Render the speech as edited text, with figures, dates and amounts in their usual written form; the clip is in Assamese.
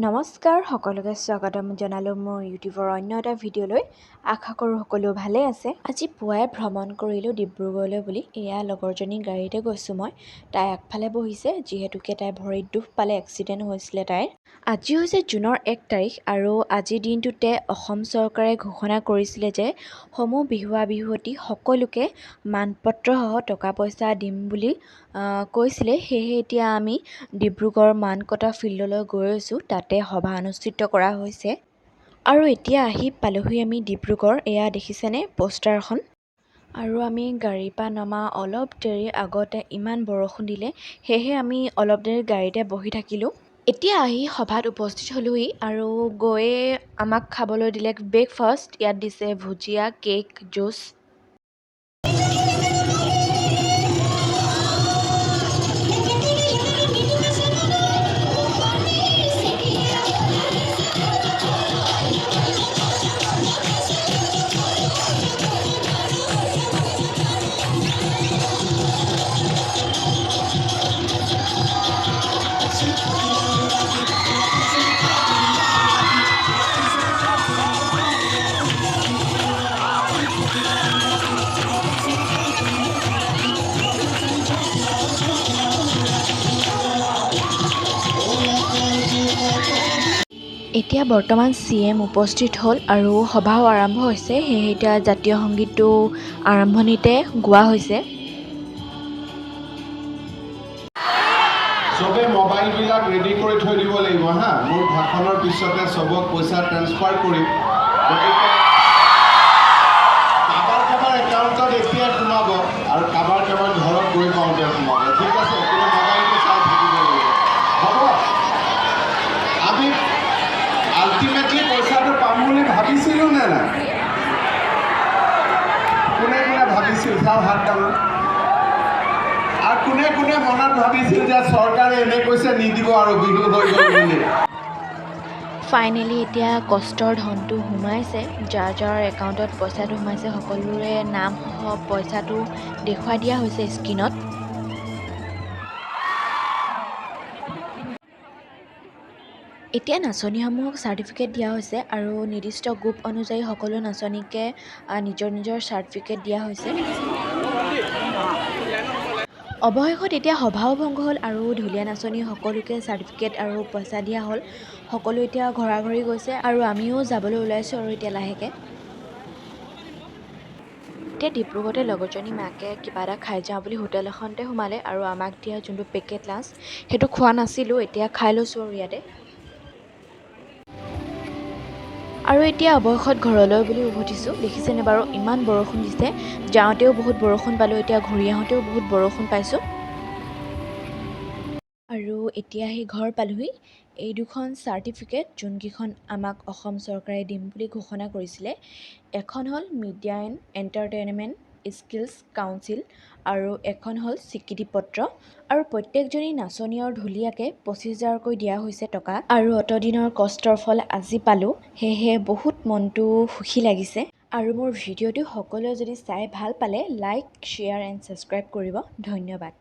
নমস্কাৰ সকলোকে স্বাগতম জনালোঁ মোৰ ইউটিউবৰ অন্য এটা ভিডিঅ'লৈ। আশা কৰোঁ সকলো ভালে আছে। আজি পুৱাই ভ্ৰমণ কৰিলোঁ ডিব্ৰুগড়লৈ বুলি। এয়া লগৰজনীৰ গাড়ীতে গৈছোঁ মই। তাই আগফালে বহিছে যিহেতুকে তাই ভৰিত দুখ পালে, এক্সিডেণ্ট হৈছিলে তাইৰ। আজি হৈছে জুনৰ 1 তাৰিখ আৰু আজিৰ দিনটোতে অসম চৰকাৰে ঘোষণা কৰিছিলে যে সমূহ বিহুৱা বিহুৱতী সকলোকে মানপত্ৰসহ টকা পইচা দিম বুলি কৈছিলে। সেয়েহে এতিয়া আমি ডিব্ৰুগড় মানকটা ফিল্ডলৈ গৈ আছোঁ। তাতে সভা অনুষ্ঠিত কৰা হৈছে আৰু এতিয়া আহি পালোহি আমি ডিব্ৰুগড়। এয়া দেখিছেনে পোষ্টাৰখন? আৰু আমি গাড়ীৰ পৰা নমা অলপ দেৰি আগতে ইমান বৰষুণ দিলে, সেয়েহে আমি অলপ দেৰি গাড়ীতে বহি থাকিলোঁ। এতিয়া আহি সভাত উপস্থিত হ'লোহি আৰু গৈয়ে আমাক খাবলৈ দিলে ব্ৰেকফাষ্ট। ইয়াত দিছে ভুজিয়া, কেক, জুচ। এতিয়া বৰ্তমান CM উপস্থিত হ'ল আৰু সভাও আৰম্ভ হৈছে। সেয়েহে এতিয়া জাতীয় সংগীতটো আৰম্ভণিতে গোৱা হৈছে। চবে মোবাইলবিলাক ৰেডি কৰি থৈ দিব লাগিব হা। মোৰ ভাষণৰ পিছতে চবক পইচা ট্ৰান্সফাৰ কৰিম, গতিকে কাবাৰ একাউণ্টত এতিয়াই সোমাব আৰু কাবাৰ ঘৰত গৈ পাওঁতে সোমাব। ঠিক আছে, কিন্তু মোবাইলটো চাই থাকিব লাগিব, হ'ব? আমি আল্টিমেটলি পইচাটো পাম বুলি ভাবিছিলোঁ নে নাই? কোনে ভাবিছিল? চাওঁ হাত ডাঙৰ। আৰু কোনে মনত ভাবিছিল যে চৰকাৰে এনে কৈছে নিদিব আৰু বিহু হৈ গ'ল বুলি? ফাইনেলি এতিয়া কষ্টৰ ধনটো সোমাইছে। যাৰ যাৰ একাউণ্টত পইচাটো সোমাইছে সকলোৰে নামসহ পইচাটো দেখুৱাই দিয়া হৈছে স্ক্ৰীণত। এতিয়া নাচনীসমূহক চাৰ্টিফিকেট দিয়া হৈছে আৰু নিৰ্দিষ্ট গ্ৰুপ অনুযায়ী সকলো নাচনীকে নিজৰ চাৰ্টিফিকেট দিয়া হৈছে। অৱশেষত এতিয়া সভাও ভংগ হ'ল আৰু ঢুলীয়া নাচনী সকলোকে চাৰ্টিফিকেট আৰু পইচা দিয়া হ'ল। সকলো এতিয়া ঘৰা ঘৰি গৈছে আৰু আমিও যাবলৈ ওলাইছোঁ আৰু এতিয়া লাহেকৈ। এতিয়া ডিব্ৰুগড়তে লগৰজনী মাকে কিবা এটা খাই যাওঁ বুলি হোটেল এখনতে সোমালে আৰু আমাক দিয়া যোনটো পেকেট লাঞ্চ সেইটো খোৱা নাছিলোঁ, এতিয়া খাই লৈছোঁ আৰু ইয়াতে। আৰু এতিয়া অৱশেষত ঘৰলৈ বুলি উভতিছোঁ। দেখিছেনে বাৰু ইমান বৰষুণ দিছে। যাওঁতেও বহুত বৰষুণ পালোঁ, এতিয়া ঘূৰি আহোঁতেও বহুত বৰষুণ পাইছোঁ। আৰু এতিয়া আহি ঘৰ পালোহি। এই দুখন চাৰ্টিফিকেট যোনকেইখন আমাক অসম চৰকাৰে দিম বুলি ঘোষণা কৰিছিলে। এখন হ'ল media and entertainment skills council আৰু এখন হ'ল স্বীকৃতিপত্ৰ। আৰু প্ৰত্যেকজনী নাচনী আৰু ঢুলীয়াকে 25,000কৈ দিয়া হৈছে টকা। আৰু অতদিনৰ কষ্টৰ ফল আজি পালোঁ, সেয়েহে বহুত মনটো সুখী লাগিছে। আৰু মোৰ ভিডিঅ'টো সকলোৱে যদি চাই ভাল পালে লাইক, শ্বেয়াৰ এণ্ড ছাবস্ক্ৰাইব কৰিব। ধন্যবাদ।